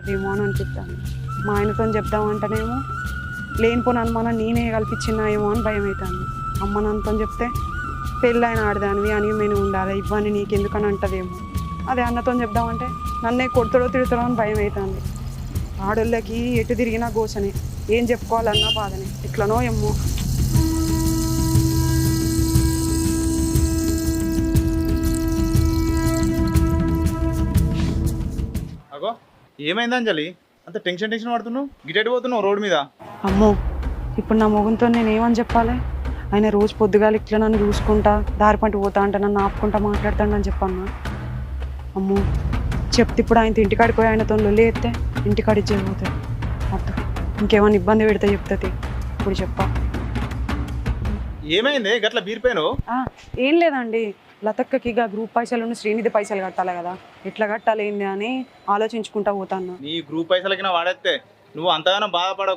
ఏమో అని అనిపిస్తాను. మా ఆయనతో చెప్దామంటేనేమో లేనిపోని అనుమానం నేనే కల్పించినా ఏమో అని భయం అవుతుంది. అమ్మ నాన్నతో చెప్తే పెళ్ళైన ఆడదానివి అని మేము ఉండాలి ఇవ్వని నీకెందుకని అంటదేమో. అదే అన్నతో చెప్దామంటే నన్నే కొడతాడో తిడతాడో అని భయం అవుతుంది. ఆడోళ్ళకి ఎటు తిరిగినా గోసనే, ఏం చెప్పుకోవాలన్నా బాధనే, ఎట్లనో ఏమో. అగో ఏమైంది అంజలి? అంత టెన్షన్ పడుతున్నావు, గిటెట్ పోతున్నావు రోడ్ మీద? అమ్మో, ఇప్పుడు నా మొగంతో నేను ఏమని చెప్పాలి? ఆయన రోజు పొద్దుగాలు ఇట్లా నన్ను చూసుకుంటా దారి పంట పోతా అంటే నన్ను ఆపుకుంటా మాట్లాడతాడని చెప్పన్నా. అమ్మో చెప్తే ఇప్పుడు ఆయన ఇంటికాడికి పోయి ఆయనతో లొల్లి ఎత్తే ఇంటికాడికి జరిగిపోతాయి. అర్థం ఇంకేమైనా ఇబ్బంది పెడితే చెప్తుంది. ఇప్పుడు చెప్పా. ఏమైంది గట్ల బీరిపోయాను? ఏం లేదండి, లతక్కకి ఇక గ్రూప్ పైసలు శ్రీనిధి పైసలు కట్టాలి కదా, ఎట్లా కట్టాలి ఏంది అని ఆలోచించుకుంటా పోతాను. నీ గ్రూప్ పైసలకి నా వాడేస్తే నువ్వు అంతగానో బాధపడ